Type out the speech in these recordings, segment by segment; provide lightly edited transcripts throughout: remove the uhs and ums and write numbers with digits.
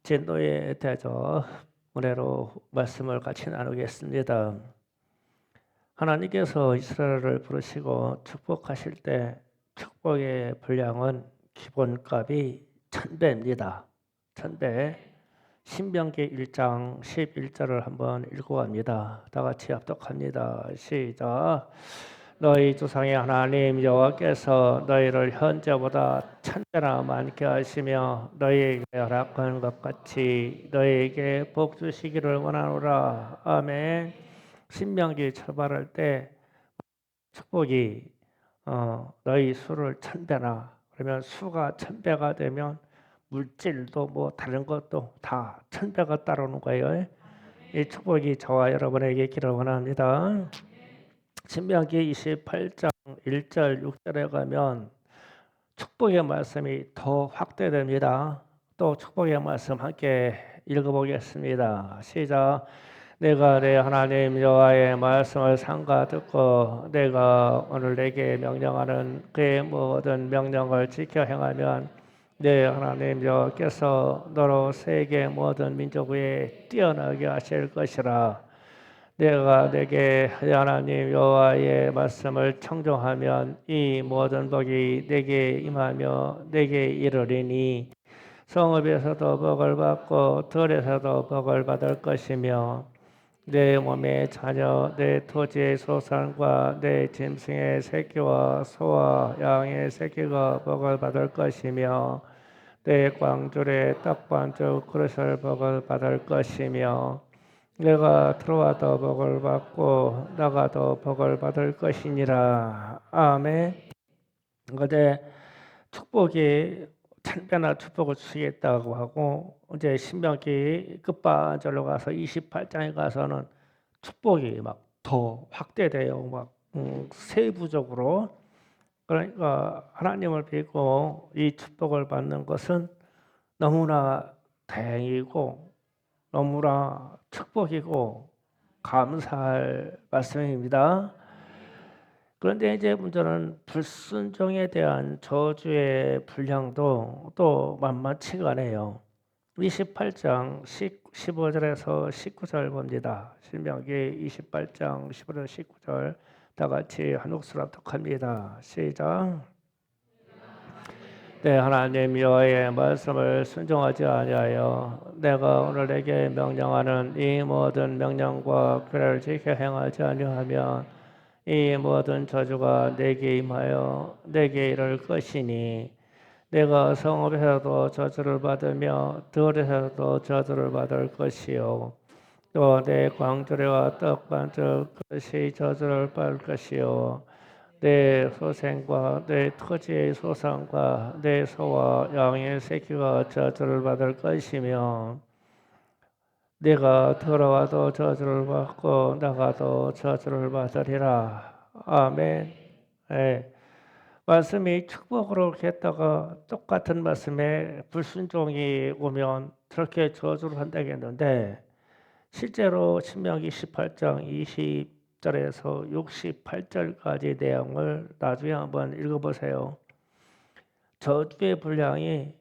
진도에 대해서 은혜로 말씀을 같이 나누겠습니다. 하나님께서 이스라엘을 부르시고 축복하실 때 축복의 분량은 기본값이 1000배입니다. 1000배. 신명기 1장 11절을 한번 읽어갑니다. 다 같이 합독합니다. 시작. 너희 조상의 하나님 여호와께서 너희를 현재보다 1000배나 많게 하시며 너희에게 허락한 것 같이 너희에게 복 주시기를 원하노라. 아멘. 신명기 출발할 때 축복이 너희 수를 1000배나, 그러면 수가 1000배가 되면 물질도 뭐 다른 것도 다 1000배가 따르는 거예요. 이 축복이 저와 여러분에게 있기를 원합니다. 신명기 28장 1절 6절에 가면 축복의 말씀이 더 확대됩니다. 또 축복의 말씀 함께 읽어보겠습니다. 시작. 내가 내 하나님 여호와의 말씀을 삼가 듣고 내가 오늘 내게 명령하는 그의 모든 명령을 지켜 행하면 내 하나님 여호와께서 너로 세계 모든 민족 위에 뛰어나게 하실 것이라. 내가 내게 하나님 여호와의 말씀을 청종하면 이 모든 복이 내게 임하며 내게 이르리니 성읍에서도 복을 받고 들에서도 복을 받을 것이며 내 몸의 자녀, 내 토지의 소산과 내 짐승의 새끼와 소와 양의 새끼가 복을 받을 것이며 내 광줄의 떡반죽 그릇을 복을 받을 것이며 내가 들어와도 복을 받고 나가도 복을 받을 것이니라. 아멘. 근데 축복이 1000배나 축복을 주시겠다고 하고 이제 신명기 끝반절로 가서 28장에 가서는 축복이 막 더 확대돼요. 막 세부적으로. 그러니까 하나님을 믿고 이 축복을 받는 것은 너무나 다행이고 너무나 축복이고 감사할 말씀입니다. 그런데 이제 문제는 불순종에 대한 저주의 분량도 또 만만치가 않아요. 28장 15절에서 19절 봅니다. 신명기 28장 15절 19절 다 같이 한 목소리로 합독합니다. 시작. 내 하나님 여호와의 말씀을 순종하지 아니하여 내가 오늘 내게 명령하는 이 모든 명령과 규례를 지켜 행하지 아니하면 이 모든 저주가 내게 임하여 내게 이를 것이니 내가 성읍에서도 저주를 받으며 들에서도 저주를 받을 것이요 또 내 광주리와 떡반죽 그릇이 저주를 받을 것이요 내 소생과 내 토지의 소산과 내 소와 양의 새끼가 저주를 받을 것이며 내가 들어와도 저주를 받고 나가도 저주를 받으리라. 아멘. 예. 말씀이 축복으로 했다가 똑같은 말씀에 불순종이 오면 그렇게 저주를 한다겠는데 실제로 신명기 18장 20절에서 68절까지 내용을 나중에 한번 읽어보세요. 저주의 분량이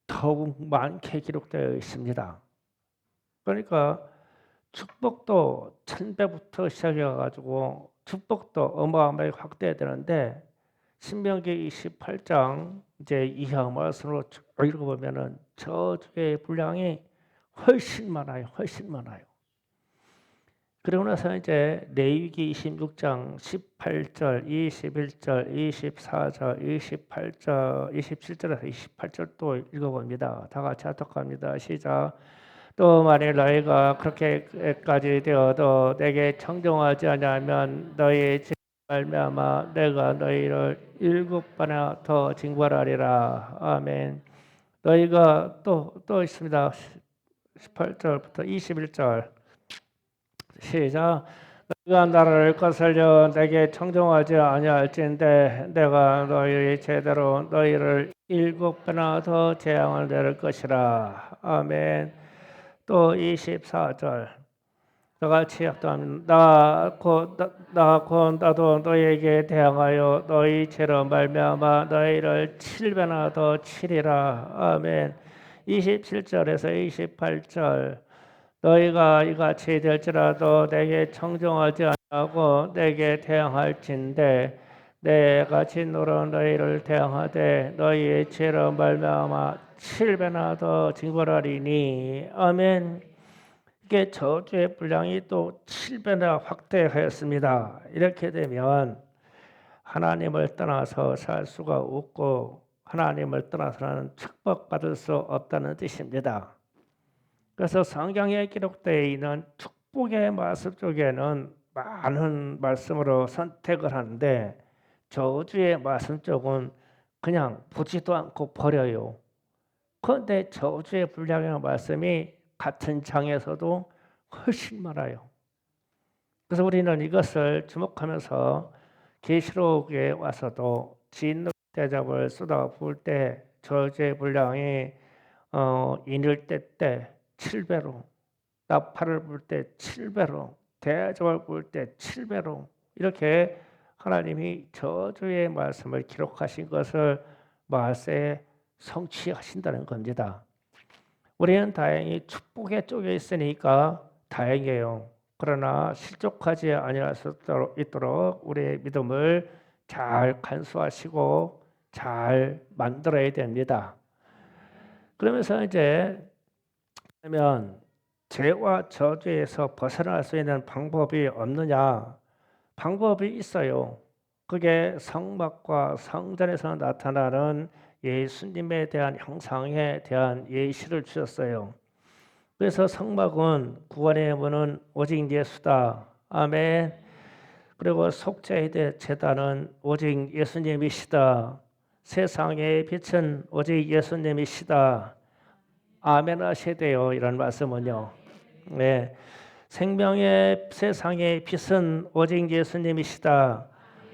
더욱 많게 기록되어 있습니다. 그러니까 축복도 1000배부터 시작해가지고 축복도 어마어마하게 확대되는데 신명기 28장 이제 이하 말씀으로 읽어보면은 저주의 분량이 훨씬 많아요. 훨씬 많아요. 그리고 나서 이제 레위기 26장 18절, 21절, 24절, 28절, 27절에서 28절 또 읽어봅니다. 다 같이 합독합니다. 시작. 또 만일 너희가 그렇게까지 되어도 내게 청종하지 않으면 너희 말미암아 내가 너희를 7배나 더 징벌하리라. 아멘. 너희가 또 있습니다. 18절부터 21절 시작. 너희가 나를 거슬려 내게 청종하지 아니할진대 내가 너희 제대로 너희를 7배나 더 재앙을 내릴 것이라. 아멘. 또 24절 다 같이 합독합니다. 나도 너희에게 대항하여 너희 죄로 말미암아 너희를 7배나 더 치리라. 아멘. 27절에서 28절 너희가 이같이 될지라도 내게 청정하지 아니하고 내게 대항할진대 내가 진노로 너희를 대항하되 너희의 죄로 말미암아 7배나 더 징벌하리니 아멘. 이게 저주의 분량이 또 7배나 확대하였습니다. 이렇게 되면 하나님을 떠나서 살 수가 없고 하나님을 떠나서는 축복받을 수 없다는 뜻입니다. 그래서 성경에 기록되어 있는 축복의 말씀 쪽에는 많은 말씀으로 선택을 하는데 저주의 말씀 쪽은 그냥 보지도 않고 버려요. 그런데 저주의 분량의 말씀이 같은 장에서도 훨씬 많아요. 그래서 우리는 이것을 주목하면서 계시록에 와서도 진노 대접을 쏟아부을 때 저주의 분량이 인을 때 7배로, 나팔을 불 때 7배로, 대접을 부을 때 7배로 이렇게 하나님이 저주의 말씀을 기록하신 것을 말세에 성취하신다는 겁니다. 우리는 다행히 축복의 쪽에 있으니까 다행이에요. 그러나 실족하지 아니할 수 있도록 우리의 믿음을 잘 간수하시고 잘 만들어야 됩니다. 그러면서 이제 그러면 죄와 저주에서 벗어날 수 있는 방법이 없느냐? 방법이 있어요. 그게 성막과 성전에서 나타나는 예수님에 대한 형상에 대한 예시를 주셨어요. 그래서 성막은 구원의 문은 오직 예수다. 아멘. 그리고 속죄의 제단은 오직 예수님이시다. 세상의 빛은 오직 예수님이시다. 아멘 하셔야 돼요. 이런 말씀은요. 네. 생명의 세상의 빛은 오직 예수님이시다.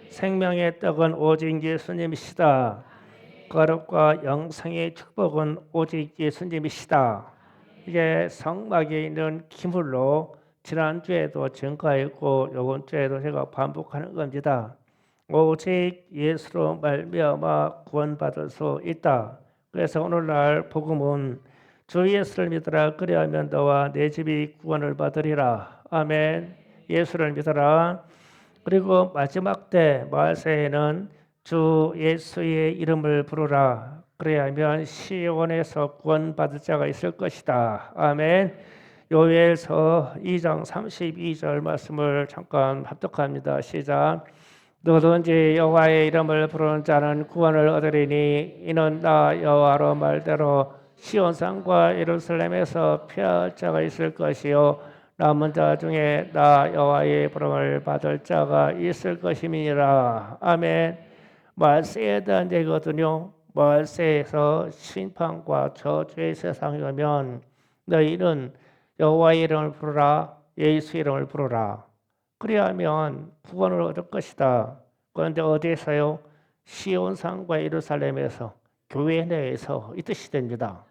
생명의 떡은 오직 예수님이시다. 거룩과 영생의 축복은 오직 예수님이시다. 이게 성막에 있는 기물로 지난주에도 증거했고 이번 주에도 제가 반복하는 겁니다. 오직 예수로 말미암아 구원받을 수 있다. 그래서 오늘날 복음은 주 예수를 믿으라 그리하면 너와 내 집이 구원을 받으리라. 아멘. 예수를 믿어라. 그리고 마지막 때 말세에는 주 예수의 이름을 부르라. 그래야면 시온에서 구원받을 자가 있을 것이다. 아멘. 요엘서 2장 32절 말씀을 잠깐 합독합니다. 시작. 누구든지 여호와의 이름을 부르는 자는 구원을 얻으리니 이는 나 여호와로 말대로 시온산과 예루살렘에서 피할 자가 있을 것이요 남은 자 중에 나 여호와의 부름을 받을 자가 있을 것임이니라. 아멘. 말세에 대한 얘기거든요. 말세에서 심판과 저주의 세상이 오면 너희는 여호와의 이름을 부르라. 예수 이름을 부르라. 그리하면 구원을 얻을 것이다. 그런데 어디에서요? 시온산과 예루살렘에서, 교회 내에서 이 뜻이 됩니다.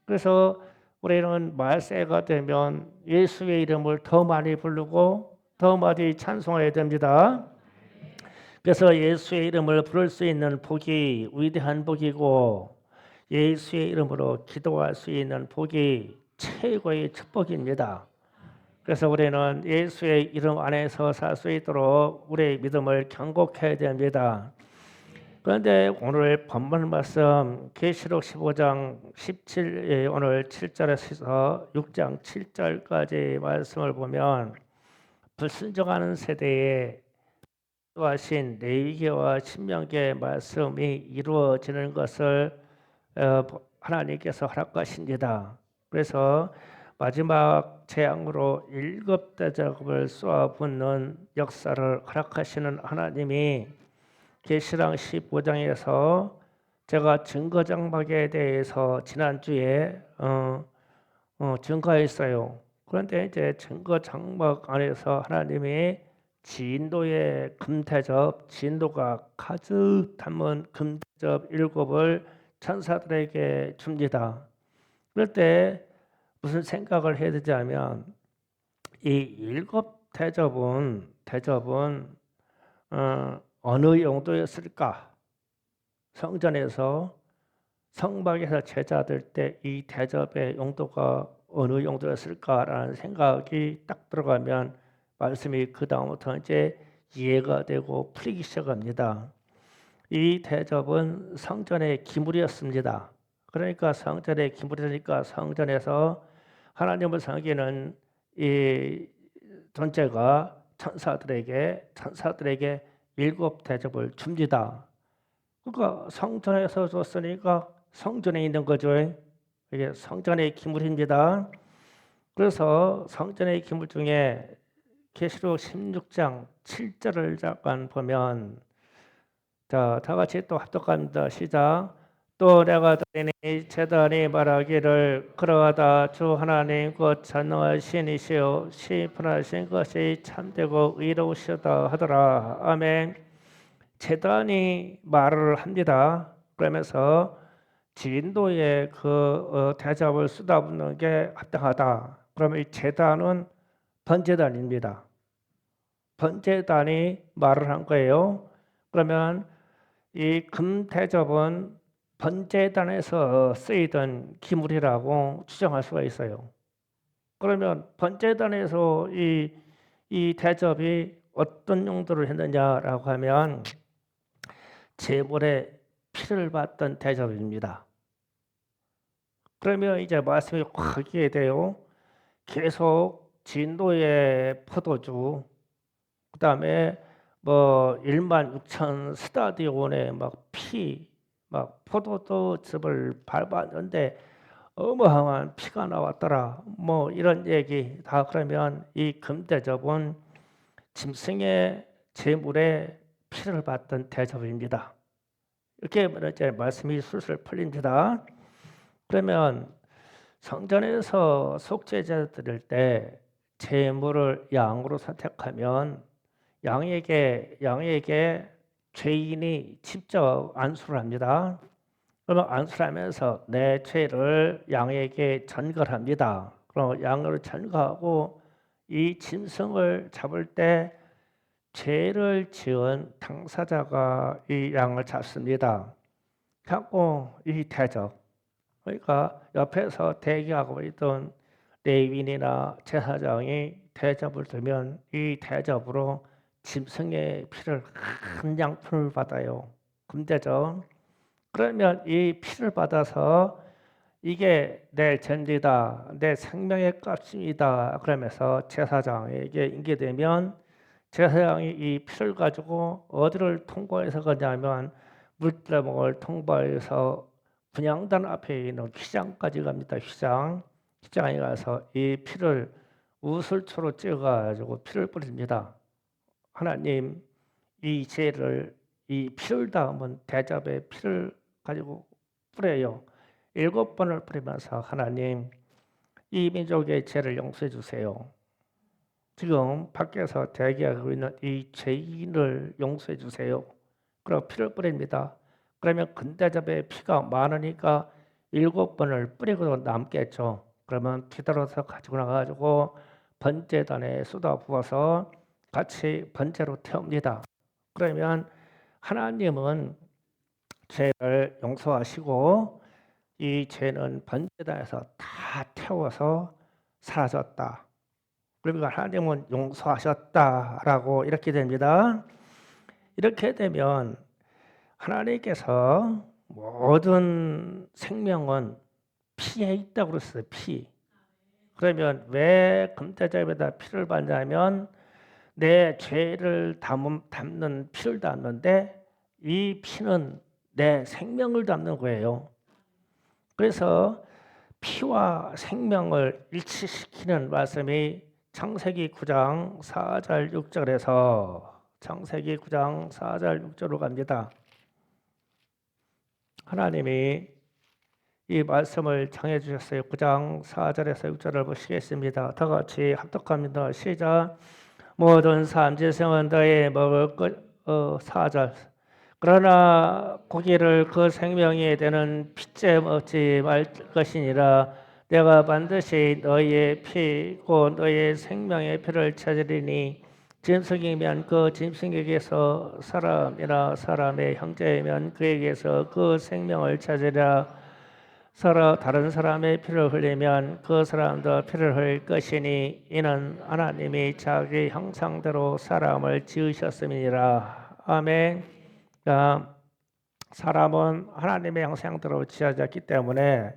그래서 우리는 말세가 되면 예수의 이름을 더 많이 부르고 더 많이 찬송해야 됩니다. 그래서 예수의 이름을 부를 수 있는 복이 위대한 복이고 예수의 이름으로 기도할 수 있는 복이 최고의 축복입니다. 그래서 우리는 예수의 이름 안에서 살 수 있도록 우리의 믿음을 경고해야 됩니다. 그런데 오늘 본문 말씀 계시록 15장 17 오늘 7절에서 6장 7절까지 말씀을 보면 불순종하는 세대에 하신 레위기와 신명기의 말씀이 이루어지는 것을 하나님께서 허락하십니다. 그래서 마지막 재앙으로 7대접을 쏘아붓는 역사를 허락하시는 하나님이 계시록 15장에서 제가 증거장막에 대해서 지난주에 증거했어요. 그런데 이제 증거장막 안에서 하나님이 진도의 금대접, 진도가 가득 담은 금대접 7을 천사들에게 줍니다. 그럴 때 무슨 생각을 해야 되지 하면 이 7대접은 어느 용도였을까? 성전에서 성막에서 제자 들 때 이 대접의 용도가 어느 용도였을까라는 생각이 딱 들어가면 말씀이 그 다음부터 이제 이해가 되고 풀리기 시작합니다. 이 대접은 성전의 기물이었습니다. 그러니까 성전의 기물이니까 성전에서 하나님을 섬기는 이 존재가 천사들에게 일곱 대접을 줍니다. 그러니까 성전에서 줬으니까 성전에 있는 거죠. 이게 성전의 기물입니다. 그래서 성전의 기물 중에 계시록 16장 7절을 잠깐 보면 자, 다 같이 또 합독합니다. 시작. 또 내가 들으니 제단이 말하기를 그러하다 주 하나님 곧 전능하신 이시요 시분하신 것이 참되고 의로우시다 하더라. 아멘. 제단이 말을 합니다. 그러면서 진도의 그 대접을 쏟아붓는 게 합당하다. 그러면 이 제단은 번제단입니다. 번제단이 말을 한 거예요. 그러면 이 금대접은 번제단에서 쓰이던 기물이라고 추정할 수가 있어요. 그러면 번제단에서 이 대접이 어떤 용도를 했느냐라고 하면 제물의 피를 받던 대접입니다. 그러면 이제 말씀이 확 이해돼요. 계속 진도의 포도주, 그 다음에 뭐 1만 6천 스타디온에 막 포도즙을 밟았는데 어마어마한 피가 나왔더라. 뭐 이런 얘기 다 그러면 이 금대접은 짐승의 제물에 피를 받던 대접입니다. 이렇게 이제 말씀이 술술 풀립니다. 그러면 성전에서 속죄제 드릴 때 제물을 양으로 선택하면 양에게 죄인이 직접 안수를 합니다. 그러면 안수를 하면서 내 죄를 양에게 전갈합니다. 그럼 양을 전가하고 이 짐승을 잡을 때 죄를 지은 당사자가 이 양을 잡습니다. 갖고 이 대접, 그러니까 옆에서 대기하고 있던 레위인이나 제사장이 대접을 들면 이 대접으로 짐승의 피를 한 양푼을 받아요. 금대접. 그러면 이 피를 받아서 이게 내 전리다, 내 생명의 값입니다. 그러면서 제사장에게 인계되면 제사장이 이 피를 가지고 어디를 통과해서 가냐면 물대목을 통과해서 분향단 앞에 있는 휘장까지 갑니다. 휘장에 가서 이 피를 우슬초로 찍어가지고 피를 뿌립니다. 하나님 이 죄를 이 피를 담은 대접에 피를 가지고 뿌려요. 7번을 뿌리면서 하나님 이 민족의 죄를 용서해 주세요. 지금 밖에서 대기하고 있는 이 죄인을 용서해 주세요. 그리고 피를 뿌립니다. 그러면 근대접에 피가 많으니까 7번을 뿌리고 남겠죠. 그러면 뒤돌아서 가지고 나가지고 번제단에 쏟아 부어서 같이 번제로 태웁니다. 그러면 하나님은 죄를 용서하시고 이 죄는 번제단에서 다 태워서 사라졌다. 그러니까 하나님은 용서하셨다라고 이렇게 됩니다. 이렇게 되면 하나님께서 모든 생명은 피에 있다고 그랬어요. 피. 그러면 왜 금대접에다 피를 받냐면 내 죄를 담는 피를 담는데 이 피는 내 생명을 담는 거예요. 그래서 피와 생명을 일치시키는 말씀이 창세기 9장 4절 6절에서 창세기 9장 4절 6절로 갑니다. 하나님이 이 말씀을 정해 주셨어요. 9장 4절에서 6절을 보시겠습니다. 다 같이 합독합니다. 시작. 모든 삼지생은 너희 먹을 것 4절. 그러나 고기를 그 생명이 되는 피째 먹지 말 것이니라. 내가 반드시 너희의 피 곧 너희의 생명의 피를 찾으리니 짐승이면 그 짐승에게서 사람이나 사람의 형제이면 그에게서 그 생명을 찾으리라. 서로 다른 사람의 피를 흘리면 그 사람도 피를 흘릴 것이니 이는 하나님이 자기 형상대로 사람을 지으셨음이니라. 아멘. 그러니까 사람은 하나님의 형상대로 지어졌기 때문에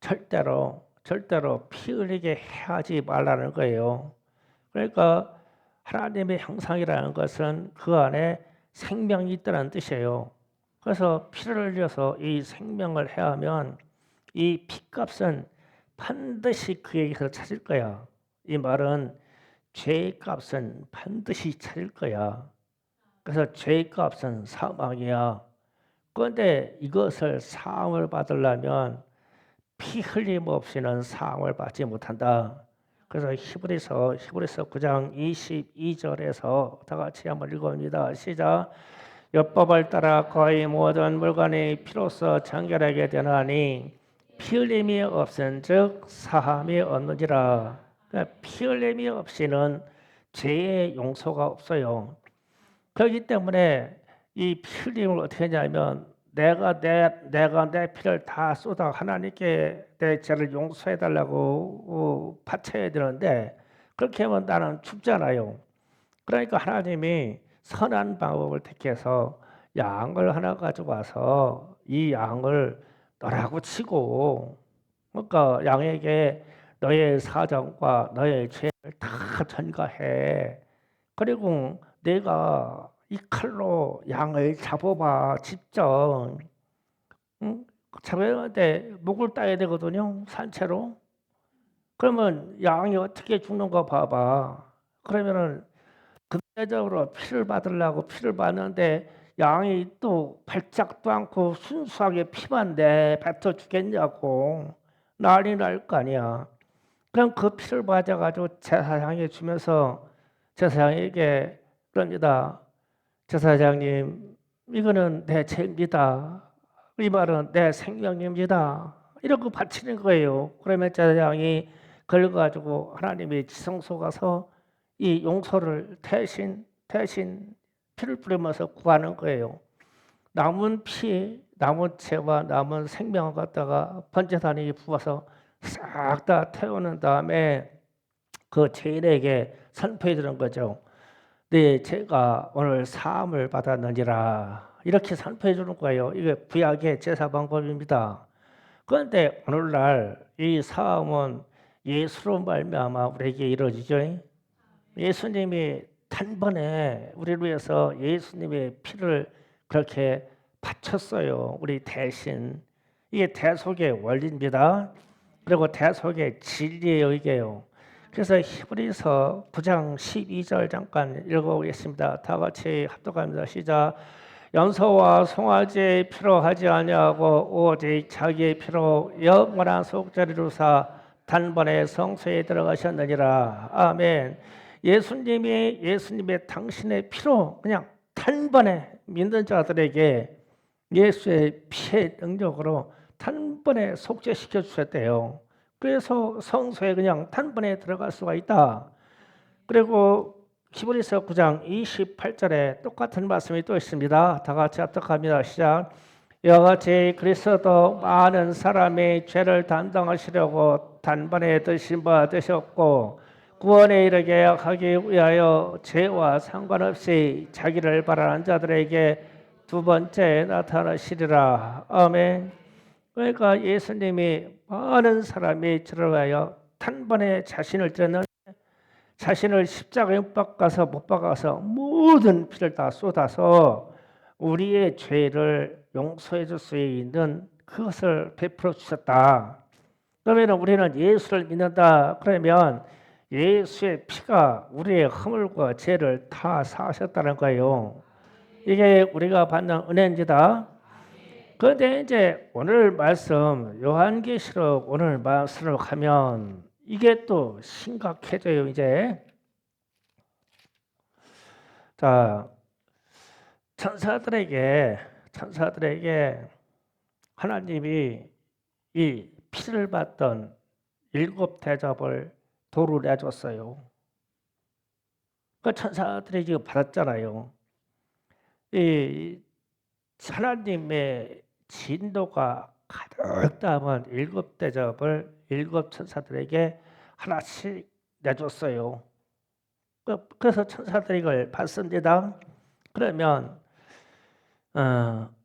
절대로 피 흘리게 하지 말라는 거예요. 그러니까 하나님의 형상이라는 것은 그 안에 생명이 있다는 뜻이에요. 그래서 피를 흘려서 이 생명을 해하면 이 피값은 반드시 그에게서 찾을 거야. 이 말은 죄의 값은 반드시 찾을 거야. 그래서 죄의 값은 사망이야. 그런데 이것을 사함을 받으려면 피 흘림 없이는 사함을 받지 못한다. 그래서 히브리서 9장 22절에서 다 같이 한번 읽어봅니다. 시작. 율법을 따라 거의 모든 물건이 피로써 정결하게 되나니 피 흘림이 없은즉 사함이 없느니라. 그러니까 피 흘림이 없이는 죄의 용서가 없어요. 그렇기 때문에 이 피 흘림을 어떻게 하냐면 내가 내 피를 다 쏟아 하나님께 내 죄를 용서해 달라고 바쳐야 되는데 그렇게 하면 나는 죽잖아요. 그러니까 하나님이 선한 방법을 택해서 양을 하나 가져와서 이 양을 너라고 치고, 그러니까 양에게 너의 사정과 너의 죄를 다 전가해. 그리고 내가 이 칼로 양을 잡아봐 직접. 응? 잡아야 돼. 목을 따야 되거든요. 산채로. 그러면 양이 어떻게 죽는가 봐봐. 그러면은 근대적으로 피를 받으려고 피를 받는데 양이 또 발작도 않고 순수하게 피만 내뱉어 주겠냐고 난리 날 거 아니야. 그럼 그 피를 받아가지고 제사장에 주면서 제사장에게 그럽니다. 제사장님, 이거는 내 죄입니다. 이 말은 내 생명입니다. 이러고 바치는 거예요. 그러면 제사장이 그걸 가지고 하나님의 지성소 가서 이 용서를 대신 피를 뿌리면서 구하는 거예요. 남은 피, 남은 죄와 남은 생명을 갖다가 번제단에 부어서 싹 다 태우는 다음에 그 죄인에게 선포해 주는 거죠. 네, 제가 오늘 사함을 받았느니라. 이렇게 선포해 주는 거예요. 이게 구약의 제사 방법입니다. 그런데 오늘날 이 사함은 예수로 말미암아 우리에게 이루어지죠. 예수님이 단번에 우리를 위해서 예수님의 피를 그렇게 바쳤어요. 우리 대신. 이게 대속의 원리입니다. 그리고 대속의 진리예요, 이게요. 그래서 히브리서 9장 12절 잠깐 읽어보겠습니다. 다 같이 합독합니다. 시작. 염소와 송아지의 피로 하지 아니하고 오직 자기의 피로 영원한 속죄를 사 단번에 성소에 들어가셨느니라. 아멘. 예수님의 당신의 피로 그냥 단번에 믿는 자들에게 예수의 피의 능력으로 단번에 속죄시켜 주셨대요. 그래서 성소에 그냥 단번에 들어갈 수가 있다. 그리고 히브리서 9장 28절에 똑같은 말씀이 또 있습니다. 다 같이 합독합니다. 시작. 이와 같이 그리스도도 많은 사람의 죄를 담당하시려고 단번에 드신 바 되셨고 구원에 이르게 하기 위하여 죄와 상관없이 자기를 바라는 자들에게 두 번째 나타나시리라. 아멘. 그러니까 예수님이 많은 사람이 죄를 위하여 단번에 자신을 드렸는 자신을 십자가에 못 박아서 모든 피를 다 쏟아서 우리의 죄를 용서해 줄 수 있는 그것을 베풀어 주셨다. 그러면 우리는 예수를 믿는다. 그러면 예수의 피가 우리의 허물과 죄를 다 사하셨다는 거예요. 이게 우리가 받는 은혜입니다. 그런데 이제 오늘 말씀 요한계시록 오늘 말씀을 하면 이게 또 심각해져요. 이제 자 천사들에게 하나님이 이 피를 받던 일곱 대접을 도로 내줬어요. 그 천사들이 지금 받았잖아요. 이 하나님의 진도가 가득 담은 일곱 대접을 일곱 천사들에게 하나씩 내줬어요. 그래서 천사들이 이걸 받습니다. 그러면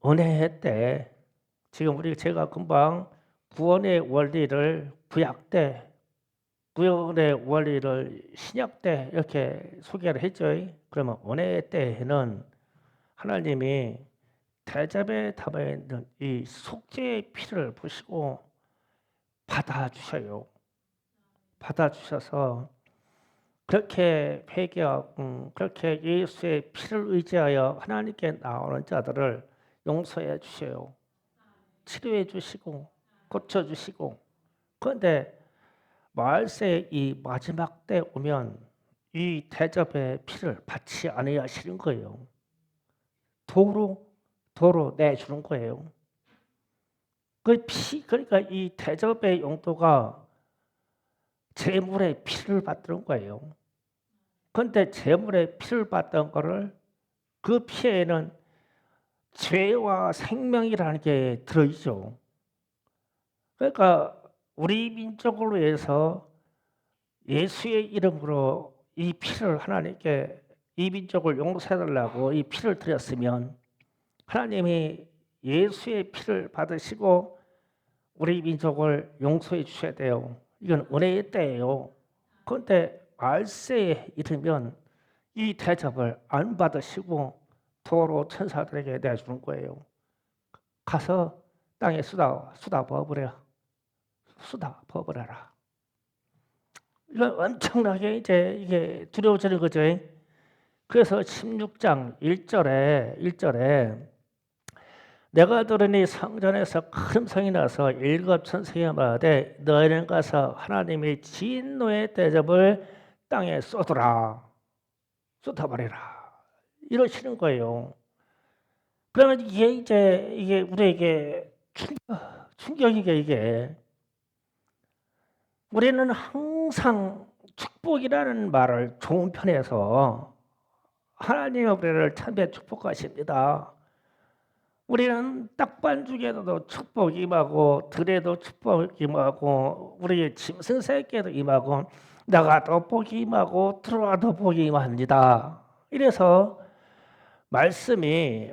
은혜 때 지금 제가 금방 구원의 원리를 구약 때, 구원의 원리를 신약 때 이렇게 소개를 했죠. 그러면 은혜 때에는 하나님이 대접에 담아 있는 이 속죄의 피를 보시고 받아주셔요. 받아주셔서 그렇게 회개하고 그렇게 예수의 피를 의지하여 하나님께 나오는 자들을 용서해 주셔요. 치료해 주시고 고쳐 주시고. 그런데 말세의 이 마지막 때 오면 이 대접의 피를 받지 않으시는 거예요. 도로 내주는 거예요. 그러니까 이 대접의 용도가 제물의 피를 받는 거예요. 그런데 제물의 피를 받던 거를 그 피에는 죄와 생명이라는 게 들어있죠. 그러니까 우리 민족을 위해서 예수의 이름으로 이 피를 하나님께 이 민족을 용서해달라고 이 피를 드렸으면 하나님이 예수의 피를 받으시고 우리 민족을 용서해 주셔야 돼요. 이건 은혜의 때예요. 그런데 말세에 이르면 이 대접을 안 받으시고 도로 천사들에게 내주는 거예요. 가서 땅에 쏟아 부어버려. 쏟아 부어버려라. 이건 엄청나게 이제 이게 두려워지는 거죠. 그래서 16장 1절에 내가 들으니 성전에서 큰 성이 나서 일곱 천사에 말하되 너희는 가서 하나님의 진노의 대접을 땅에 쏟아버리라 이러시는 거예요. 그러면 이게 우리에게 충격이게 이게 우리는 항상 축복이라는 말을 좋은 편에서 하나님이 우리를 참에 축복하십니다. 우리는 딱반죽에도 축복이 임하고 들에도 축복이 임하고 우리의 짐승새끼에도 임하고 나가도 복이 임하고 들어와도 복이 임합니다. 이래서 말씀이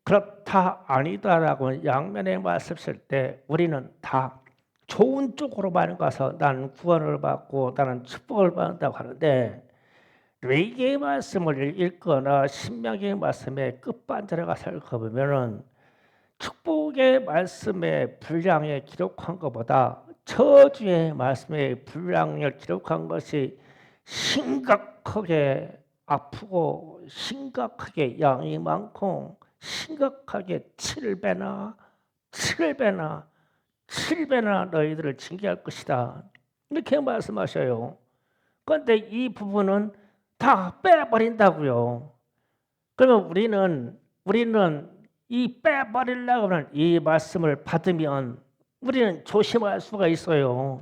그렇다 아니다라고 양면의 말씀을 때 우리는 다 좋은 쪽으로만 가서 나는 구원을 받고 나는 축복을 받는다고 하는데 레위기의 말씀을 읽거나 신명기의 말씀의 끝반절에 가서 읽어보면은 축복의 말씀의 분량에 기록한 것보다 저주의 말씀의 분량을 기록한 것이 심각하게 아프고 심각하게 양이 많고 심각하게 7배나 너희들을 징계할 것이다. 이렇게 말씀하셔요. 그런데 이 부분은 다 빼버린다고요. 그러면 우리는 이 빼버리려고 하는 이 말씀을 받으면 우리는 조심할 수가 있어요.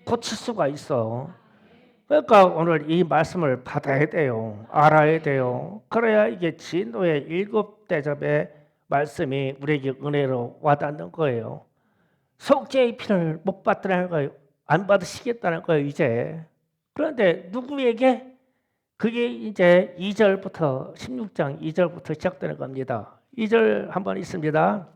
고칠 수가 있어. 그러니까 오늘 이 말씀을 받아야 돼요. 알아야 돼요. 그래야 이게 진노의 일곱 대접의 말씀이 우리에게 은혜로 와닿는 거예요. 속죄의 피를 못 받더라는 거예요. 안 받으시겠다는 거예요, 이제. 그런데 누구에게? 그게 이제 2절부터 16장 2절부터 시작되는 겁니다. 2절 한번 있습니다.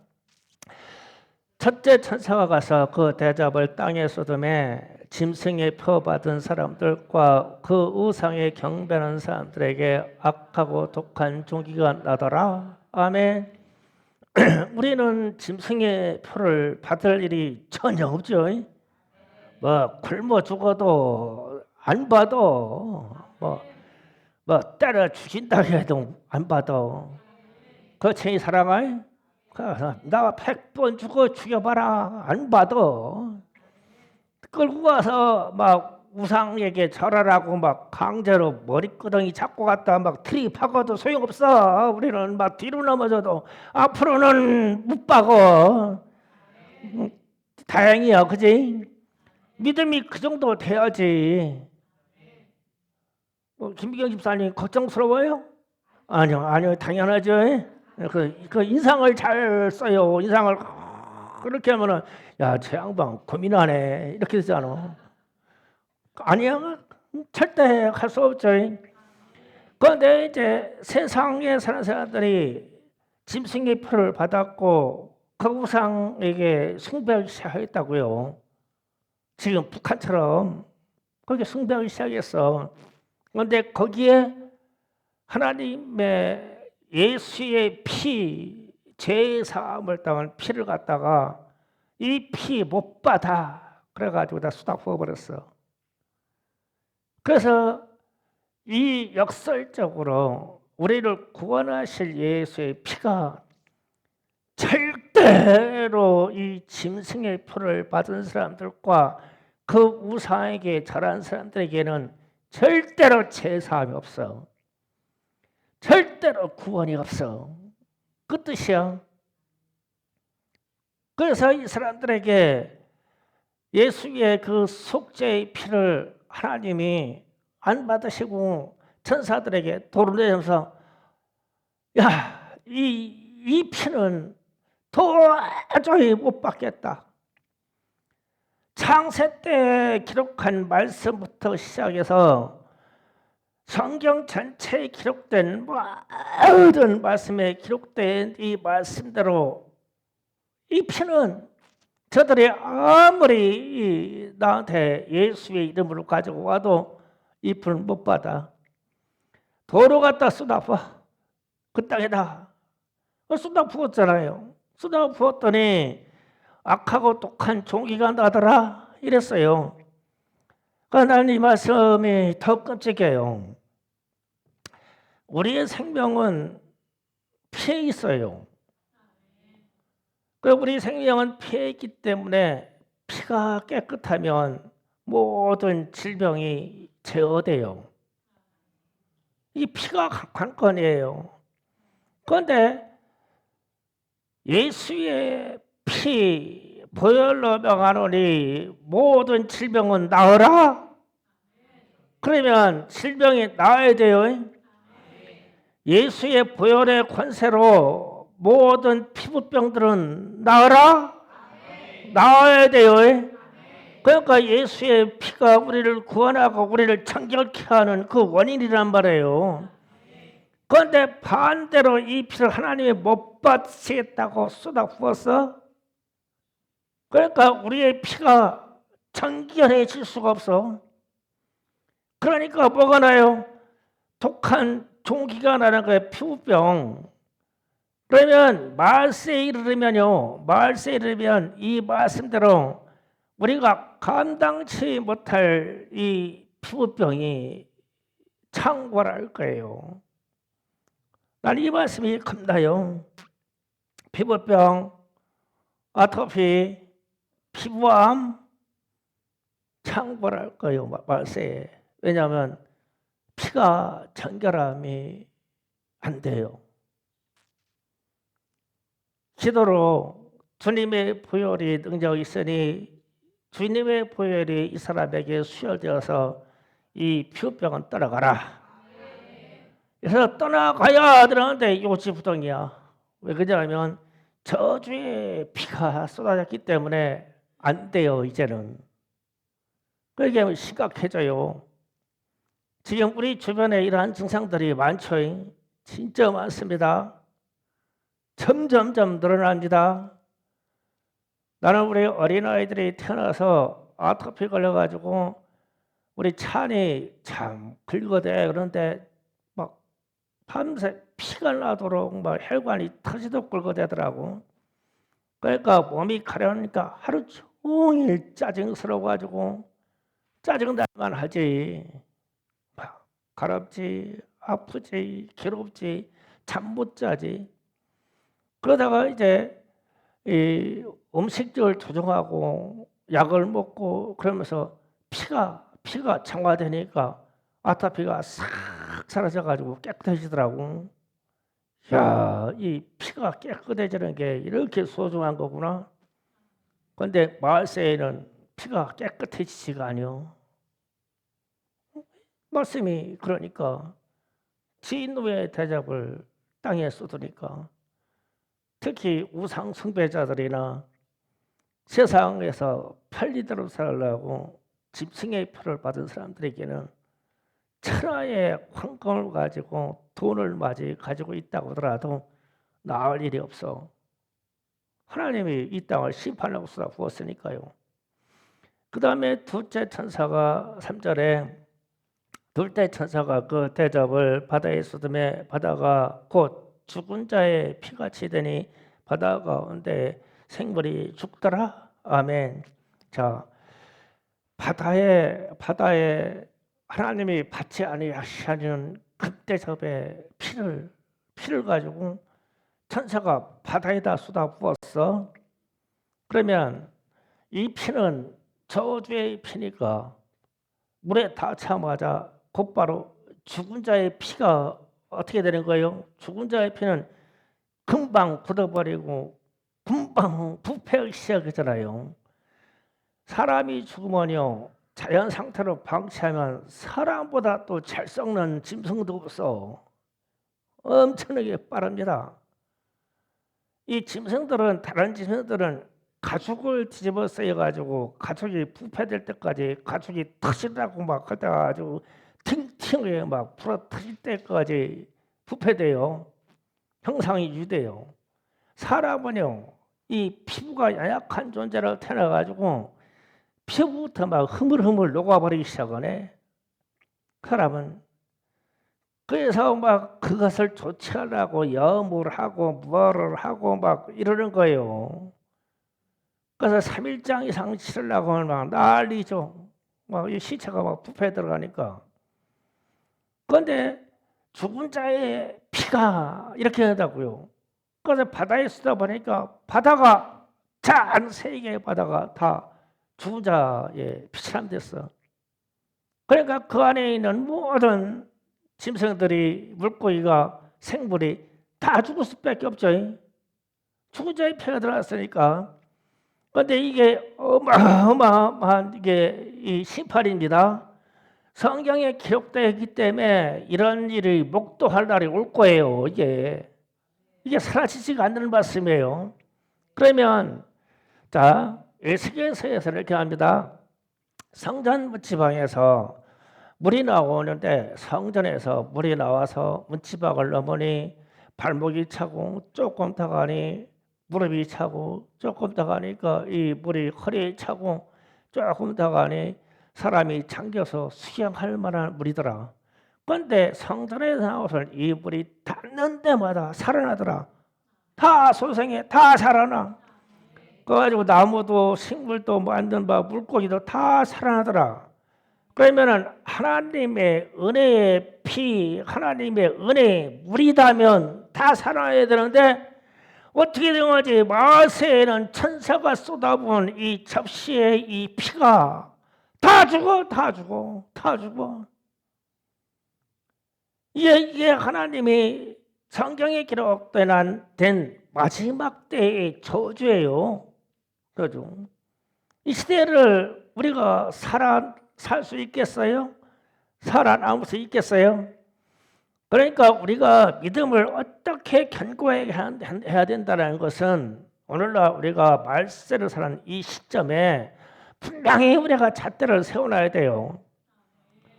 첫째 천사가 가서 그 대접을 땅에 쏟음에 짐승의 표 받은 사람들과 그 우상에 경배하는 사람들에게 악하고 독한 종기가 나더라. 아멘. 우리는 짐승의 표를 받을 일이 전혀 없죠. 뭐 굶어 죽어도 안 받아. 뭐 때려 죽인다 해도 안 받아. 그렇지 사랑아? 나 100번 죽여봐라 안 받아. 끌고 가서 막 우상에게 절하라고 막 강제로 머리끄덩이 잡고 갔다 막 트립하고도 소용없어. 우리는 막 뒤로 넘어져도 앞으로는 못 박어. 다행이야, 그지? 믿음이 그 정도 돼야지. 김비경 집사님 걱정스러워요? 아니요, 당연하죠. 그 인상을 잘 써요. 인상을 그렇게 하면은 야, 저 양반 고민하네 이렇게 되잖아. 아니야, 절대 할 수 없죠. 그런데 이제 세상에 사는 사람들이 짐승의 표를 받았고 그 우상에게 숭배하기 시작했다고요. 지금 북한처럼 거기에 숭배하기 시작했어. 그런데 거기에 하나님의 예수의 피, 죄 사함을 당한 피를 갖다가 이 피 못 받아 그래가지고 다 쏟아 부어버렸어. 그래서 이 역설적으로 우리를 구원하실 예수의 피가 절대로 이 짐승의 표를 받은 사람들과 그 우상에게 절한 사람들에게는 절대로 제사함이 없어. 절대로 구원이 없어. 그 뜻이야. 그래서 이 사람들에게 예수의 그 속죄의 피를 하나님이 안 받으시고 천사들에게 도를 내면서 야, 이 피는 도저히 못 받겠다. 창세 때 기록한 말씀부터 시작해서 성경 전체에 기록된 모든 말씀에 기록된 이 말씀대로 이 피는 저들이 아무리 나한테 예수의 이름을 가지고 와도 이 피를 못 받아. 도로 갖다 쏟아부어. 그 땅에다 쏟아 부었잖아요. 쏟아 부었더니 악하고 독한 종기가 나더라 이랬어요. 그러니까 나는 이 말씀이 더 끔찍해요. 우리의 생명은 피에 있어요. 우리 생명은 피에 있기 때문에 피가 깨끗하면 모든 질병이 제어돼요. 이 피가 관건이에요. 그런데 예수의 피 보혈로 명하노니 모든 질병은 나으라. 그러면 질병이 나아야 돼요. 예수의 보혈의 권세로 모든 피부병들은 나으라. 나아야 돼요. 그러니까 예수의 피가 우리를 구원하고 우리를 청결케 하는 그 원인이란 말이에요. 그런데 반대로 이 피를 하나님이 못 받으시겠다고 쏟아부었어. 그러니까 우리의 피가 청결해질 수가 없어. 그러니까 뭐가 나요? 독한 종기가 나는 거예요. 피부병. 그러면 말세에 이르면요. 말세에 이르면 이 말씀대로 우리가 감당치 못할 이 피부병이 창궐할 거예요. 난 이 말씀이 겁나요. 피부병, 아토피, 피부암 창궐할 거예요. 말세에. 왜냐하면 피가 정결함이 안 돼요. 기도로 주님의 보혈이 능력이 있으니 주님의 보혈이 이 사람에게 수혈되어서 이 피부병은 떠나가라. 그래서 떠나가야 되는데 요지부동이야. 왜 그러냐면 저주의 피가 쏟아졌기 때문에 안 돼요. 이제는. 그게 심각해져요. 지금 우리 주변에 이러한 증상들이 많죠. 진짜 많습니다. 점점점 늘어납니다. 나는 우리 어린아이들이 태어나서 아토피 걸려가지고 우리 찬이 참 긁어대. 그런데 막 밤새 피가 나도록 막 혈관이 터지도록 긁어대더라고. 그러니까 몸이 가려우니까 하루 종일 짜증스러워가지고 짜증날만 하지. 가렵지, 아프지, 괴롭지, 잠 못 자지. 그러다가 이제 이 음식을 조정하고 약을 먹고 그러면서 피가 정화되니까 아토피가 싹 사라져가지고 깨끗해지더라고. 야, 이 피가 깨끗해지는 게 이렇게 소중한 거구나. 그런데 말세에는 피가 깨끗해지지가 아니요. 말씀이 그러니까 진노의 대접을 땅에 쏟으니까 특히 우상 숭배자들이나 세상에서 편리대로 살려고 짐승의 표를 받은 사람들에게는 천하의 황금을 가지고 돈을 마치 가지고 있다고 하더라도 나을 일이 없어. 하나님이 이 땅을 심판하고 쏟아 부었으니까요. 그 다음에 둘째 천사가 3절에 둘째 천사가 그 대접을 바다에 쏟음에 바다가 곧 죽은 자의 피같이 되니 바다 가운데 생물이 죽더라. 아멘. 자, 바다에 하나님이 받지 아니하시는 그대접의 피를 가지고 천사가 바다에다 쏟아 부었어. 그러면 이 피는 저주의 피니까 물에 닿자마자 곧바로 죽은 자의 피가 어떻게 되는 거예요? 죽은 자의 피는 금방 굳어버리고 금방 부패하기 시작하잖아요. 사람이 죽으면요, 자연 상태로 방치하면 사람보다 또 잘 썩는 짐승도 없어. 엄청나게 빠릅니다. 이 짐승들은, 다른 짐승들은 가죽을 뒤집어 쓰여가지고 가죽이 부패될 때까지 가죽이 터지라고 막 하다가 아주 팅팅하게 막 불어 터질 때까지 부패돼요. 형상이 유지돼요. 사람은요, 이 피부가 연약한 존재로 태어나가지고 피부부터 막 흐물흐물 녹아버리기 시작하네. 사람은. 그래서 막 그것을 조치하려고 염을 하고 뭐를 하고 막 이러는 거예요. 그래서 3일장 이상 치르려고 하면 막 난리죠. 막 이 시체가 막 부패 들어가니까. 그런데 죽은 자의 피가 이렇게 한다고요. 그래서 바다에 쓰다 보니까 바다가 전 세계의 바다가 다 죽은 자의 피처럼 됐어. 그러니까 그 안에 있는 모든 짐승들이, 물고기가, 생물이 다 죽을 수밖에 없죠. 죽은 자의 피가 들어갔으니까. 그런데 이게 어마어마한 이게 이 심판입니다. 성경에 기록되어 있기 때문에 이런 일이 목도할 날이 올 거예요. 이게 사라지지가 않는 말씀이에요. 그러면 자, 에스겔서에서 이렇게 합니다. 성전 문지방에서 물이 나오는데 성전에서 물이 나와서 문지방을 넘으니 발목이 차고 조금 더 가니 무릎이 차고 조금 더 가니까 이 물이 허리에 차고 조금 더 가니 사람이 잠겨서 수영할 만한 물이더라. 그런데 성전에 나와서 이 물이 닿는 데마다 살아나더라. 다 소생해, 다 살아나. 그래가지고 나무도 식물도 만든 바 물고기도 다 살아나더라. 그러면은 하나님의 은혜의 피, 하나님의 은혜의 물이다면 다 살아나야 되는데 어떻게 된 거지? 마세에는 천사가 쏟아부은 이 접시의 이 피가 다 죽어, 다 죽어, 다 죽어. 이게 하나님이 성경에 기록된 마지막 때의 저주예요. 저주. 이 시대를 우리가 살 수 있겠어요? 살아남을 수 있겠어요? 그러니까 우리가 믿음을 어떻게 견고해야 된다는 것은 오늘날 우리가 말세를 사는 이 시점에 분명히 우리가 잣대를 세워놔야 돼요.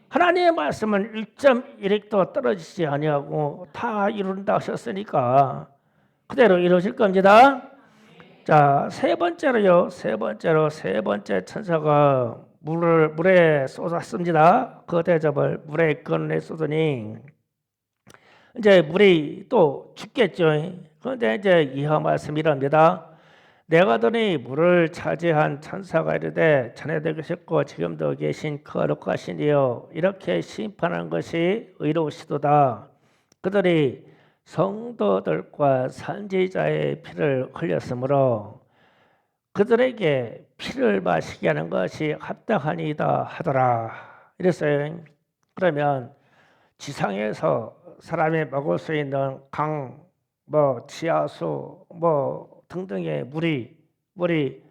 하나님의 말씀은 1.1획도 떨어지지 아니하고 다 이룬다 하셨으니까 그대로 이루어질 겁니다. 자, 세 번째 천사가 물에 쏟았습니다. 그 대접을 물에 꺼내 쏟으니 이제 물이 또 죽겠죠. 그런데 이제 이하 말씀이랍니다. 내가 더니 물을 차지한 천사가 이르되 자네들 계셨고 지금도 계신 거룩하신 이여 이렇게 심판하는 것이 의로우시도다. 그들이 성도들과 선지자의 피를 흘렸으므로 그들에게 피를 마시게 하는 것이 합당하니이다 하더라. 이랬어요. 그러면 지상에서 사람이 먹을 수 있는 강, 지하수, 등등의 물이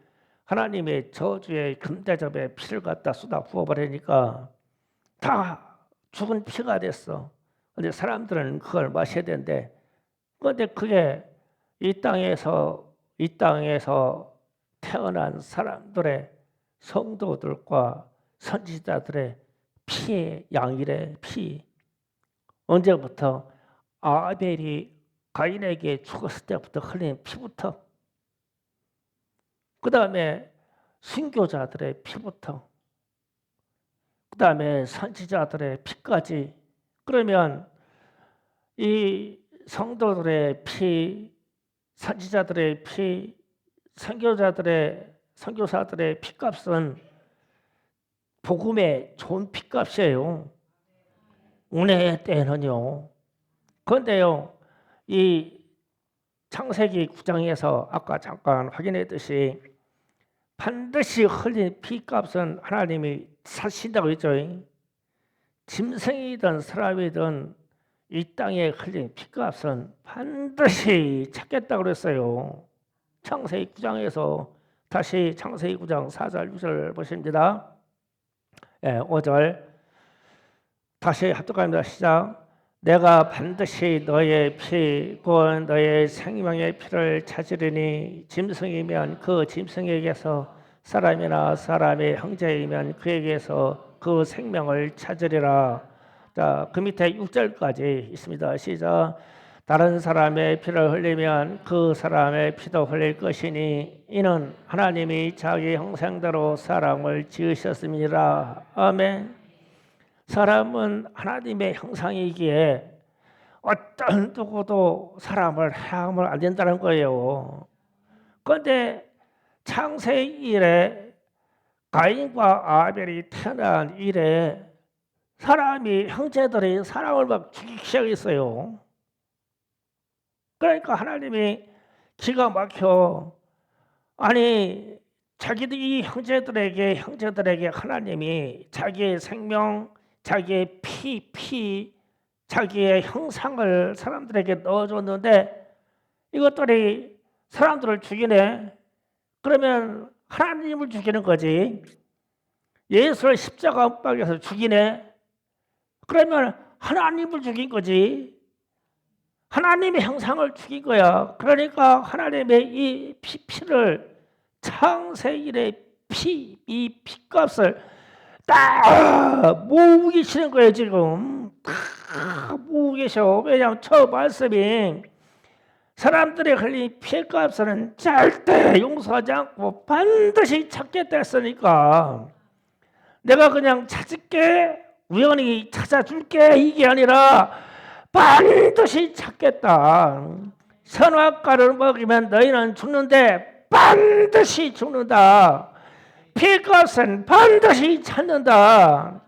하나님의 저주의 금대접에 피를 갖다 쏟아 부어버리니까 다 죽은 피가 됐어. 근데 사람들은 그걸 마셔야 되는데, 그런데 그게 이 땅에서 태어난 사람들의 성도들과 선지자들의 피의 양이래. 피. 언제부터? 아벨이 가인에게 죽었을 때부터 흘린 피부터, 그 다음에 순교자들의 피부터, 그 다음에 선지자들의 피까지. 그러면 이 성도들의 피, 선지자들의 피, 선교사들의 피값은 복음의 좋은 피값이에요. 은혜의 때는요. 그런데요, 이 창세기 9장에서 아까 잠깐 확인했듯이 반드시 흘린 피값은 하나님이 사신다고 했죠. 짐승이든 사람이든 이 땅에 흘린 피값은 반드시 찾겠다고 그랬어요. 창세기 9장에서 다시 창세기 9장 4절 6절 보십니다. 5절 다시 합독합니다. 시작. 내가 반드시 너의 피, 곧 너의 생명의 피를 찾으리니 짐승이면 그 짐승에게서, 사람이나 사람의 형제이면 그에게서 그 생명을 찾으리라. 자, 그 밑에 6절까지 있습니다. 시작. 다른 사람의 피를 흘리면 그 사람의 피도 흘릴 것이니 이는 하나님이 자기 형상대로 사람을 지으셨습니다. 아멘. 사람은 하나님의 형상이기에 어떤 누구도 사람을 해하면 안 된다는 거예요. 그런데 창세 이래 가인과 아벨이 태어난 이래 사람이, 형제들이 사람을 막 죽이기 시작했어요. 그러니까 하나님이 기가 막혀, 아니 자기들 이 형제들에게 하나님이 자기의 생명, 자기의 피, 자기의 형상을 사람들에게 넣어줬는데 이것들이 사람들을 죽이네. 그러면 하나님을 죽이는 거지. 예수를 십자가 못 박여서 죽이네. 그러면 하나님을 죽인 거지. 하나님의 형상을 죽인 거야. 그러니까 하나님의 이 피를, 창세일의 이 피값을 딱 모으고 계시는 거예요. 지금 다 모으고 계셔. 왜냐하면 저 말씀이 사람들의 흘린 피값은 절대 용서하지 않고 반드시 찾겠다 했으니까, 내가 그냥 찾을게, 우연히 찾아줄게, 이게 아니라 반드시 찾겠다. 선악과를 먹으면 너희는 죽는데 반드시 죽는다. 피값은 반드시 찾는다.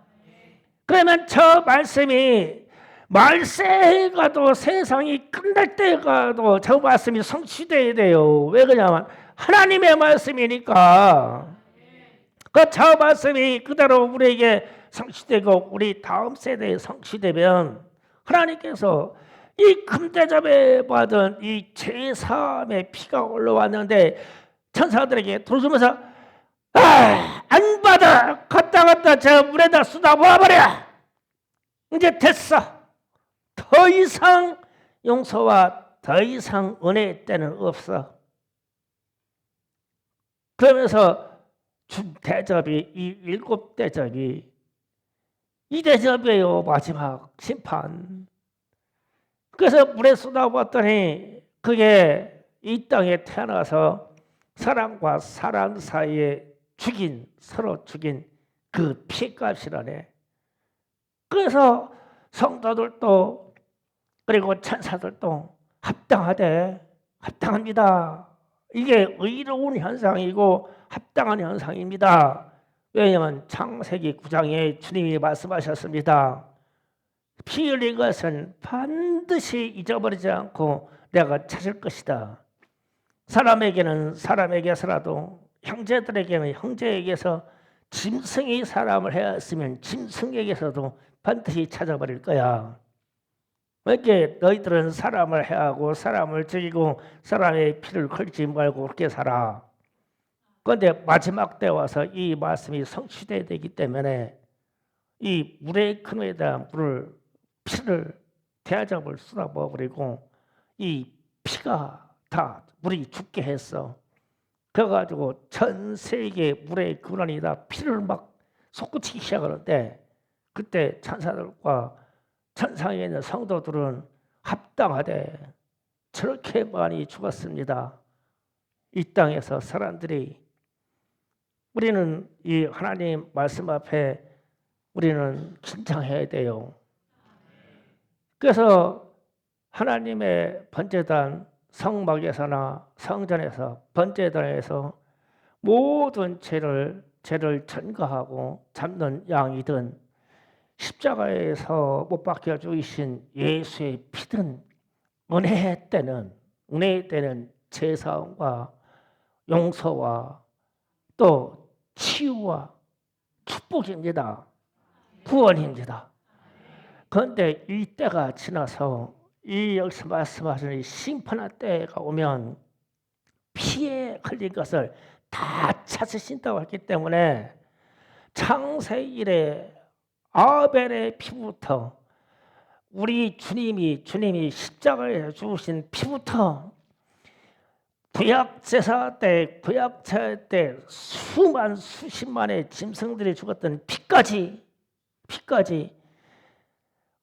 그러면 저 말씀이 말세에 가도, 세상이 끝날 때 가도 저 말씀이 성취돼야 돼요. 왜 그러냐면 하나님의 말씀이니까. 그 저 말씀이 그대로 우리에게 성취되고 우리 다음 세대에 성취되면 하나님께서 이 금대접에 받은 이 제3의 피가 올라왔는데 천사들에게 들어주면서 안 받아, 갖다 저 물에다 쏟아부어버려. 이제 됐어. 더 이상 용서와 더 이상 은혜의 때는 없어. 그러면서 준 대접이, 이 7 대접이 이 대접이에요. 마지막 심판. 그래서 물에 쏟아부었더니 그게 이 땅에 태어나서 사람과 사람 사이에 서로 죽인 그 피값이라네. 그래서 성도들도 그리고 천사들도 합당합니다. 이게 의로운 현상이고 합당한 현상입니다. 왜냐하면 창세기 9장에 주님이 말씀하셨습니다. 피 흘린 것은 반드시 잊어버리지 않고 내가 찾을 것이다. 사람에게는 사람에게서라도, 형제들에게는 형제에게서, 짐승이 사람을 해왔으면 짐승에게서도 반드시 찾아버릴 거야. 왜 너희들은 사람을 해하고 사람을 죽이고 사람의 피를 흘리지 말고 그렇게 살아. 그런데 마지막 때 와서 이 말씀이 성취돼야 되기 때문에 이 물의 근원에다 피를, 대접을 쏟아부어버리고 이 피가 다 물이 죽게 했어. 그래가지고 전 세계 물의 근원이 다 피를 막 솟구치기 시작하는데 그때 천사들과 천상에 있는 성도들은 합당하되 저렇게 많이 죽었습니다. 이 땅에서 사람들이 우리는 이 하나님 말씀 앞에 우리는 긴장해야 돼요. 그래서 하나님의 번제단 성막에서나 성전에서 번제단에서 모든 죄를 전가하고 잡는 양이든 십자가에서 못 박혀 죽이신 예수의 피든 은혜의 때는 제사함과 용서와 또 치유와 축복입니다. 구원입니다. 그런데 이 때가 지나서 이 여기서 말씀하시는 심판의 때가 오면 피에 흘린 것을 다 찾으신다고 했기 때문에 창세일에 아벨의 피부터 우리 주님이 십자가에 죽으신 피부터 구약제사 때 수십만의 짐승들이 죽었던 피까지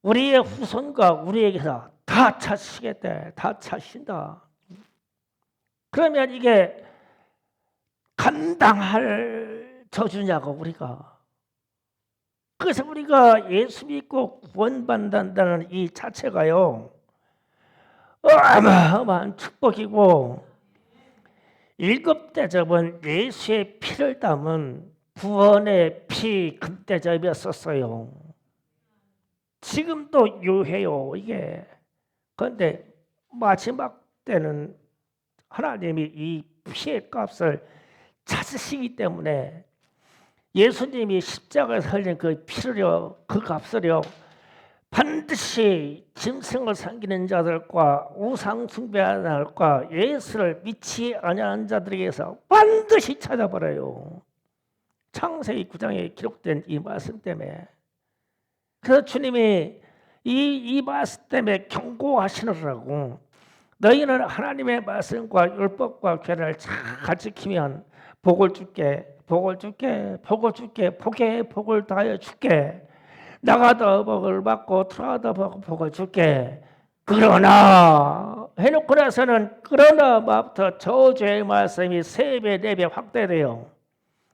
우리의 후손과 우리에게서 다 찾으시겠대. 다 찾으신다. 그러면 이게 감당할 저주냐고 우리가. 그래서 우리가 예수 믿고 구원받는다는 이 자체가요 어마어마한 축복이고, 일곱 대접은 예수의 피를 담은 구원의 피 금대접이었었어요. 지금도 유해요 이게. 그런데 마지막 때는 하나님이 이 피의 값을 찾으시기 때문에 예수님이 십자가에서 흘린 그 피를요, 그 값을요 반드시 짐승을 섬기는 자들과 우상 숭배하는 자들과 예수를 믿지 아니하는 자들에게서 반드시 찾아버려요. 창세기 9장에 기록된 이 말씀 때문에. 그래서 주님이 이 말씀 때문에 경고하시느라고 너희는 하나님의 말씀과 율법과 규례를 잘 지키면 복을 줄게, 복에 다하여 줄게. 나가다 복을 받고 들어가다 복을 줄게. 그러나 해놓고 나서는 그러나부터 저주의 말씀이 3배, 4배 확대돼요.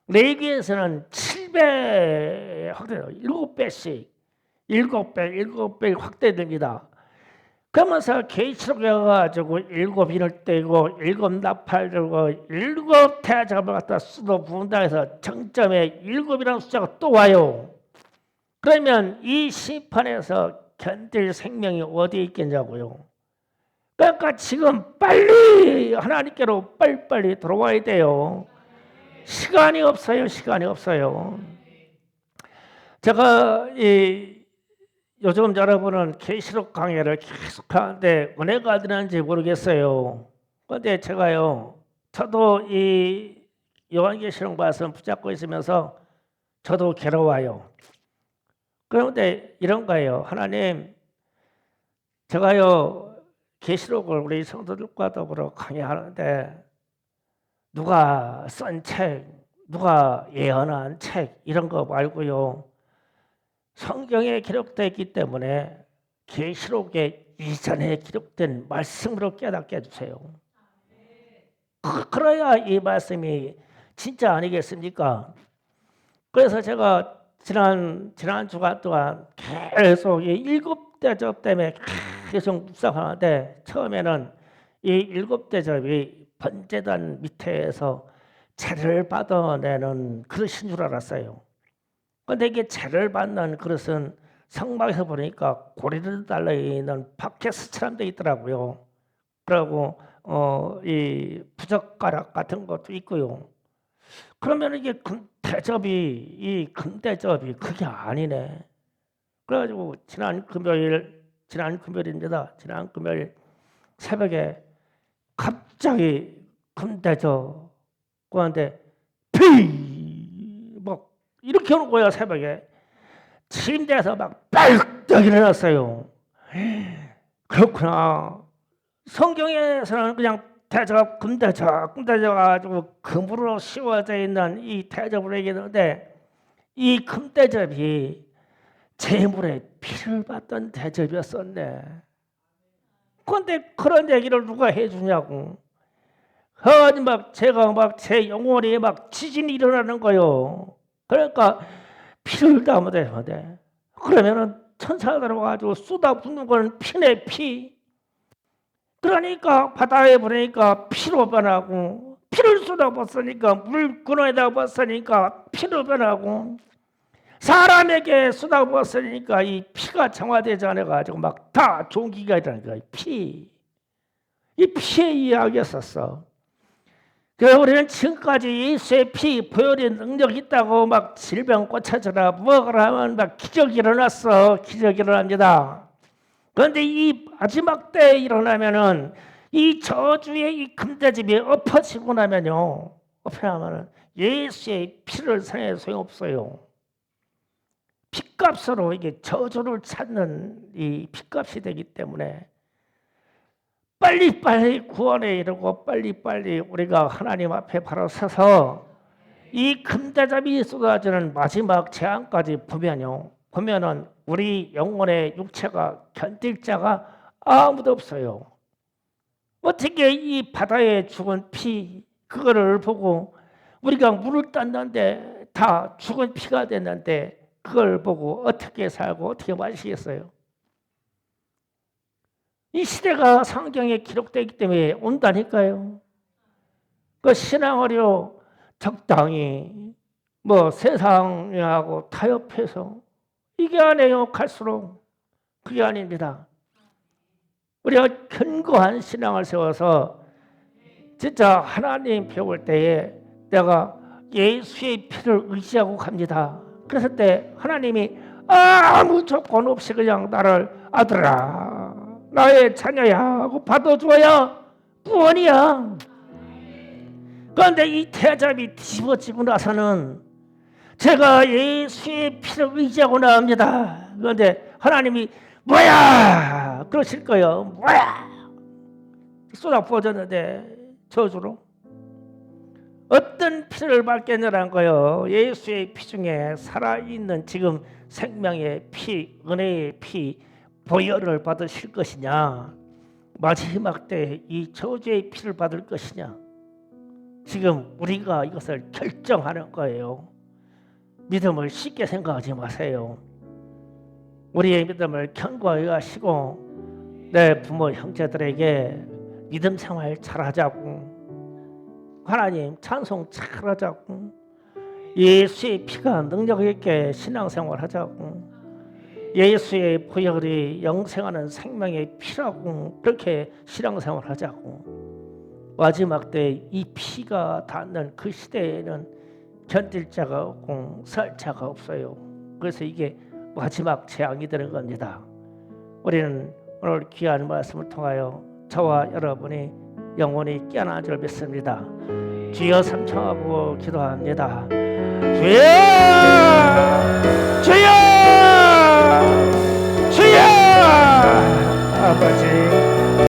레위기에서는 7배 확대돼요. 7배 확대됩니다. 그러면서 계시록에 가지고 7인을 떼고 7나팔 들고 7태자를 갖다 수도 부은다 해서 정점에 7이라는 숫자가 또 와요. 그러면 이 심판에서 견딜 생명이 어디에 있겠냐고요. 그러니까 지금 빨리 하나님께로 빨리빨리 들어와야 돼요. 시간이 없어요. 제가 요즘 여러분은 계시록 강의를 계속 하는데 은혜가 되는지 모르겠어요. 그런데 저도 이 요한계시록 말씀 붙잡고 있으면서 저도 괴로워요. 그런데 이런 거예요. 하나님, 제가요 계시록을 우리 성도들과 더불어 강의하는데 누가 쓴 책, 누가 예언한 책 이런 거 말고요. 성경에 기록되어 있기 때문에 계시록에 이전에 기록된 말씀으로 깨닫게 해주세요. 그래야 이 말씀이 진짜 아니겠습니까? 그래서 제가 지난 주간 동안 계속 이 7대접 때문에 계속 묵상하는데 처음에는 이 7대접이 번제단 밑에서 죄를 받아내는 그릇인 줄 알았어요. 그런데 이게 죄를 받는 그릇은 성막에서 보니까 고리를 달려있는 바켓스처럼 되어 있더라고요. 그리고 이 부젓가락 같은 것도 있고요. 그러면 이게 이 금대접이 그게 아니네. 그래가지고 지난 금요일입니다. 지난 금요일 새벽에 갑자기 금대접 그런데 막 이렇게 오는 거예요. 새벽에 침대에서 막 빨떡 일어났어요. 그렇구나. 성경에서는 그냥 대접 금대접 가지고 금으로 씌워져 있는 이 대접을 얘기하는데 이 금대접이 재물의 피를 받던 대접이었었네. 그런데 그런 얘기를 누가 해주냐고. 막 제가 막 제 영혼이 막 지진이 일어나는 거요. 그러니까 피를 담아야 돼. 그러면은 천사들 와가지고 쏟아붓는 건 피네 피. 그러니까 바다에 보내니까 피로 변하고, 피를 쏟아붓으니까 물 근원에다 봤으니까 피로 변하고, 사람에게 쏟아부었으니까 이 피가 정화되지 않아가지고 막 다 종기가 일어나는 거야. 이 피의 이야기였었어. 그래서 우리는 지금까지 예수의 피 보혈의 능력이 있다고 막 질병 꽂혀져라 뭐라 하면 막 기적이 일어났어. 기적이 일어납니다. 그런데 이 마지막 때에 일어나면은 이 저주의 이 금대접이 엎어지고 나면요, 엎어나면은 예수의 피를 상해 소용없어요. 핏값으로 이게 저주를 찾는 이 핏값이 되기 때문에 빨리빨리 구원에 이르고 빨리빨리 우리가 하나님 앞에 바로 서서 이 금대접이 쏟아지는 마지막 재앙까지 보면은 우리 영혼의 육체가 견딜 자가 아무도 없어요. 어떻게 이 바다에 죽은 피 그거를 보고 우리가 물을 땄는데 다 죽은 피가 됐는데 그걸 보고 어떻게 살고 어떻게 마시겠어요? 이 시대가 성경에 기록되기 때문에 온다니까요. 그 신앙을요 적당히 뭐 세상하고 타협해서 이게 아니에요. 갈수록 그게 아닙니다. 우리가 견고한 신앙을 세워서 진짜 하나님 배울 때에 내가 예수의 피를 의지하고 갑니다. 그랬을 때 하나님이 아무 조건 없이 그냥 나를 아들아 나의 자녀야 하고 받아줘야 구원이야. 그런데 이 대접이 뒤집어지고 나서는 제가 예수의 피를 의지하고 나옵니다. 그런데 하나님이 뭐야 그러실 거예요. 뭐야 쏟아 부어졌는데 저주로 어떤 피를 받겠느라는 거예요. 예수의 피 중에 살아있는 지금 생명의 피, 은혜의 피, 보혈을 받으실 것이냐, 마지막 때 이 저주의 피를 받을 것이냐, 지금 우리가 이것을 결정하는 거예요. 믿음을 쉽게 생각하지 마세요. 우리의 믿음을 견고하게 하시고 내 부모 형제들에게 믿음 생활 잘하자고, 하나님 찬송 잘하자고, 예수의 피가 능력 있게 신앙생활 하자고, 예수의 보혈이 영생하는 생명의 피라고 그렇게 신앙생활 하자고. 마지막 때 이 피가 닿는 그 시대에는 견딜 자가 없고 살 자가 없어요. 그래서 이게 마지막 재앙이 되는 겁니다. 우리는 오늘 귀한 말씀을 통하여 저와 여러분이 영원히 깨어난 줄 믿습니다. 주여 삼청하고 기도합니다. 주여 주여 주여 아버지